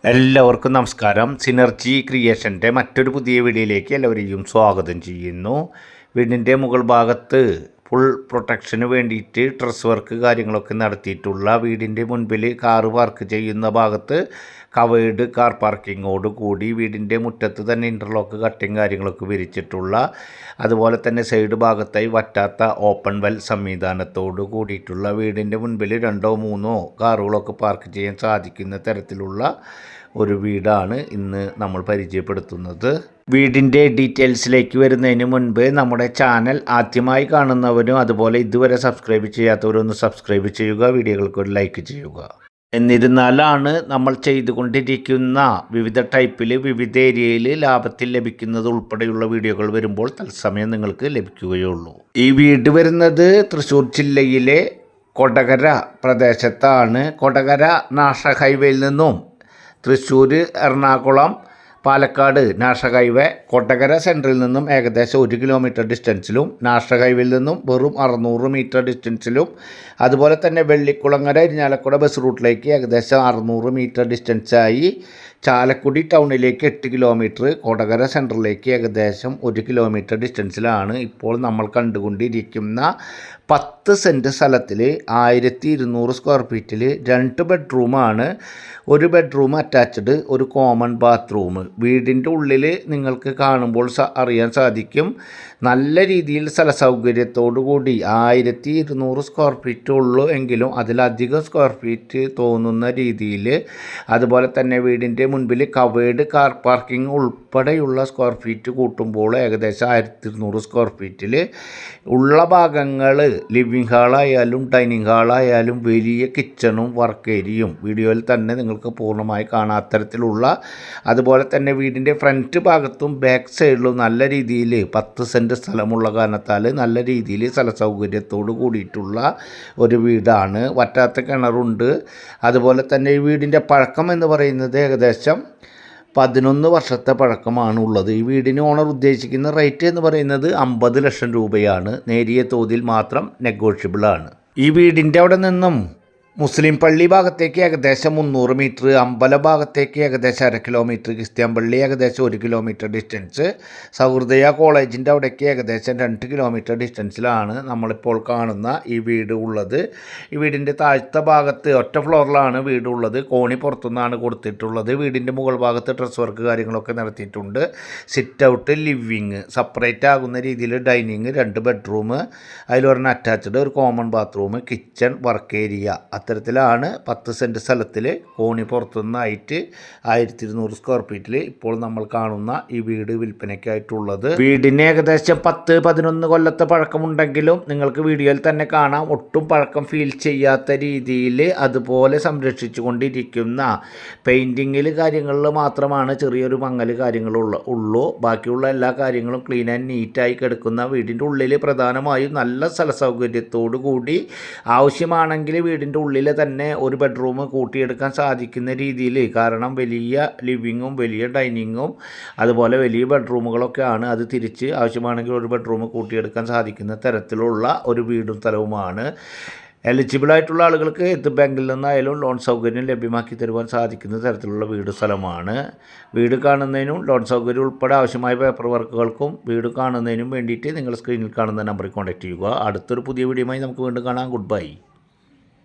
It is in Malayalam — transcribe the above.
എല്ലാവർക്കും നമസ്കാരം. സിനർജി ക്രിയേഷൻ്റെ മറ്റൊരു പുതിയ വീഡിയോയിലേക്ക് എല്ലാവരെയും സ്വാഗതം ചെയ്യുന്നു. വീടിൻ്റെ മുകൾ ഭാഗത്ത് ഫുൾ പ്രൊട്ടക്ഷന് വേണ്ടിയിട്ട് ട്രസ് വർക്ക് കാര്യങ്ങളൊക്കെ നടത്തിയിട്ടുള്ള വീടിൻ്റെ മുൻപിൽ കാറ് പാർക്ക് ചെയ്യുന്ന ഭാഗത്ത് കവേർഡ് കാർ പാർക്കിങ്ങോട് കൂടി വീടിൻ്റെ മുറ്റത്ത് തന്നെ ഇൻ്റർലോക്ക് കട്ടിങ് കാര്യങ്ങളൊക്കെ വിരിച്ചിട്ടുള്ള, അതുപോലെ തന്നെ സൈഡ് ഭാഗത്തായി വറ്റാത്ത ഓപ്പൺ വെൽ സംവിധാനത്തോട് കൂടിയിട്ടുള്ള വീടിൻ്റെ മുൻപിൽ 2-3 കാറുകളൊക്കെ പാർക്ക് ചെയ്യാൻ സാധിക്കുന്ന തരത്തിലുള്ള ഒരു വീടാണ് ഇന്ന് നമ്മൾ പരിചയപ്പെടുത്തുന്നത്. വീടിൻ്റെ ഡീറ്റെയിൽസിലേക്ക് വരുന്നതിന് മുൻപ് നമ്മുടെ ചാനൽ ആദ്യമായി കാണുന്നവരും അതുപോലെ ഇതുവരെ സബ്സ്ക്രൈബ് ചെയ്യാത്തവരും ഒന്ന് സബ്സ്ക്രൈബ് ചെയ്യുക, വീഡിയോകൾക്ക് ഒരു ലൈക്ക് ചെയ്യുക. എന്നിരുന്നാലാണ് നമ്മൾ ചെയ്തുകൊണ്ടിരിക്കുന്ന വിവിധ ടൈപ്പിൽ വിവിധ ഏരിയയിൽ ലാഭത്തിൽ ലഭിക്കുന്നത് ഉൾപ്പെടെയുള്ള വീഡിയോകൾ വരുമ്പോൾ തത്സമയം നിങ്ങൾക്ക് ലഭിക്കുകയുള്ളൂ. ഈ വീട് വരുന്നത് തൃശ്ശൂർ ജില്ലയിലെ കൊടകര പ്രദേശത്താണ്. കൊടകര നാഷണൽ ഹൈവേയിൽ നിന്നും തൃശ്ശൂർ, എറണാകുളം, പാലക്കാട് നാഷണൽ ഹൈവേ കൊടകര സെൻറ്ററിൽ നിന്നും ഏകദേശം 1 കിലോമീറ്റർ ഡിസ്റ്റൻസിലും, നാഷണൽ ഹൈവേയിൽ നിന്നും വെറും 600 മീറ്റർ ഡിസ്റ്റൻസിലും, അതുപോലെ തന്നെ വെള്ളിക്കുളങ്ങര ഇരിഞ്ഞാലക്കുട ബസ് റൂട്ടിലേക്ക് ഏകദേശം 600 മീറ്റർ ഡിസ്റ്റൻസായി, ചാലക്കുടി ടൗണിലേക്ക് 8 കിലോമീറ്റർ, കൊടകര സെൻറ്ററിലേക്ക് ഏകദേശം 1 കിലോമീറ്റർ ഡിസ്റ്റൻസിലാണ് ഇപ്പോൾ നമ്മൾ കണ്ടുകൊണ്ടിരിക്കുന്ന 10 സെൻറ്റ് സ്ഥലത്തിൽ 1200 സ്ക്വയർ ഫീറ്റിൽ 2 ബെഡ്റൂമാണ്. ഒരു ബെഡ്റൂം അറ്റാച്ച്ഡ്, ഒരു കോമൺ ബാത്റൂം. വീടിൻ്റെ ഉള്ളിൽ നിങ്ങൾക്ക് കാണുമ്പോൾ അറിയാൻ സാധിക്കും നല്ല രീതിയിൽ സ്ഥല സൗകര്യത്തോടു കൂടി 1200 സ്ക്വയർ ഫീറ്റ് ഉള്ളൂ എങ്കിലും അതിലധികം സ്ക്വയർ ഫീറ്റ് തോന്നുന്ന രീതിയിൽ, അതുപോലെ തന്നെ വീടിൻ്റെ മുൻപിൽ കവേർഡ് കാർ പാർക്കിംഗ് ഉൾപ്പെടെയുള്ള സ്ക്വയർ ഫീറ്റ് കൂട്ടുമ്പോൾ ഏകദേശം 1200 സ്ക്വയർ ഫീറ്റിൽ ഉള്ള ഭാഗങ്ങൾ ലിവിങ് ഹാളായാലും ഡൈനിങ് ഹാളായാലും വലിയ കിച്ചണും വർക്ക് ഏരിയയും വീഡിയോയിൽ തന്നെ നിങ്ങൾക്ക് പൂർണ്ണമായി കാണാത്തരത്തിലുള്ള, അതുപോലെ തന്നെ വീടിൻ്റെ ഫ്രണ്ട് ഭാഗത്തും ബാക്ക് സൈഡിലും നല്ല രീതിയിൽ 10 സെൻറ്റ് സ്ഥലമുള്ള കാരണത്താൽ നല്ല രീതിയിൽ സ്ഥല സൗകര്യത്തോട് കൂടിയിട്ടുള്ള ഒരു വീടാണ്. വറ്റാത്ത കിണറുണ്ട്. അതുപോലെ തന്നെ ഈ വീടിൻ്റെ പഴക്കം എന്ന് പറയുന്നത് ഏകദേശം 11 വർഷത്തെ പഴക്കമാണ് ഉള്ളത്. ഈ വീടിന് ഓണർ ഉദ്ദേശിക്കുന്ന റേറ്റ് എന്ന് പറയുന്നത് 50 ലക്ഷം രൂപയാണ്. നേരിയ തോതിൽ മാത്രം നെഗോഷ്യബിളാണ്. ഈ വീടിൻ്റെ അവിടെ നിന്നും മുസ്ലിം പള്ളി ഭാഗത്തേക്ക് ഏകദേശം 300 മീറ്റർ, അമ്പല ഭാഗത്തേക്ക് ഏകദേശം 1/2 കിലോമീറ്റർ, ക്രിസ്ത്യൻ പള്ളി ഏകദേശം 1 കിലോമീറ്റർ ഡിസ്റ്റൻസ്, സഹൃദയ കോളേജിൻ്റെ അവിടേക്ക് ഏകദേശം 2 കിലോമീറ്റർ ഡിസ്റ്റൻസിലാണ് നമ്മളിപ്പോൾ കാണുന്ന ഈ വീട് ഉള്ളത്. ഈ വീടിൻ്റെ താഴത്തെ ഭാഗത്ത് ഒറ്റ ഫ്ലോറിലാണ് വീടുള്ളത്. കോണി പുറത്തുനിന്നാണ് കൊടുത്തിട്ടുള്ളത്. വീടിൻ്റെ മുകൾ ഭാഗത്ത് ഡ്രസ് വർക്ക് കാര്യങ്ങളൊക്കെ നടത്തിയിട്ടുണ്ട്. സിറ്റ് ഔട്ട്, ലിവിങ് സെപ്പറേറ്റ് ആകുന്ന രീതിയിൽ ഡൈനിങ്, 2 ബെഡ്റൂം, അതിലൊരെണ്ണം അറ്റാച്ച്ഡ്, ഒരു common bathroom, kitchen, work area, അത്തരത്തിലാണ് 10 സെൻറ്റ് സ്ഥലത്തിൽ കോണി പുറത്തുനിന്നായിട്ട് 1200 സ്ക്വയർ ഫീറ്റിൽ ഇപ്പോൾ നമ്മൾ കാണുന്ന ഈ വീട് വിൽപ്പനയ്ക്കായിട്ടുള്ളത്. വീടിന് ഏകദേശം 10-11 കൊല്ലത്തെ പഴക്കമുണ്ടെങ്കിലും നിങ്ങൾക്ക് വീഡിയോയിൽ തന്നെ കാണാം ഒട്ടും പഴക്കം ഫീൽ ചെയ്യാത്ത രീതിയിൽ അതുപോലെ സംരക്ഷിച്ചു കൊണ്ടിരിക്കുന്ന, പെയിൻറ്റിങ്ങിൽ കാര്യങ്ങളിൽ മാത്രമാണ് ചെറിയൊരു മങ്ങൽ കാര്യങ്ങളുള്ളൂ. ബാക്കിയുള്ള എല്ലാ കാര്യങ്ങളും ക്ലീൻ ആൻഡ് നീറ്റായി കിടക്കുന്ന വീടിൻ്റെ ഉള്ളിൽ പ്രധാനമായും നല്ല സ്ഥല സൗകര്യത്തോടു കൂടി ആവശ്യമാണെങ്കിൽ വീടിൻ്റെ ഉള്ളിൽ തന്നെ ഒരു ബെഡ്റൂം കൂട്ടിയെടുക്കാൻ സാധിക്കുന്ന രീതിയിൽ, കാരണം വലിയ ലിവിങ്ങും വലിയ ഡൈനിങ്ങും അതുപോലെ വലിയ ബെഡ്റൂമുകളൊക്കെയാണ്. അത് തിരിച്ച് ആവശ്യമാണെങ്കിൽ ഒരു ബെഡ്റൂം കൂട്ടിയെടുക്കാൻ സാധിക്കുന്ന തരത്തിലുള്ള ഒരു വീടും സ്ഥലവുമാണ്. എലിജിബിളായിട്ടുള്ള ആളുകൾക്ക് ഏത് ബാങ്കിൽ നിന്നായാലും ലോൺ സൗകര്യം ലഭ്യമാക്കി തരുവാൻ സാധിക്കുന്ന തരത്തിലുള്ള വീട് സ്ഥലമാണ്. വീട് കാണുന്നതിനും ലോൺ സൗകര്യം ഉൾപ്പെടെ ആവശ്യമായ പേപ്പർ വർക്കുകൾക്കും വീട് കാണുന്നതിനും വേണ്ടിയിട്ട് നിങ്ങൾ സ്ക്രീനിൽ കാണുന്ന നമ്പറിൽ കോൺടാക്റ്റ് ചെയ്യുക. അടുത്തൊരു പുതിയ വീഡിയോയുമായി നമുക്ക് വീണ്ടും കാണാം. Good bye.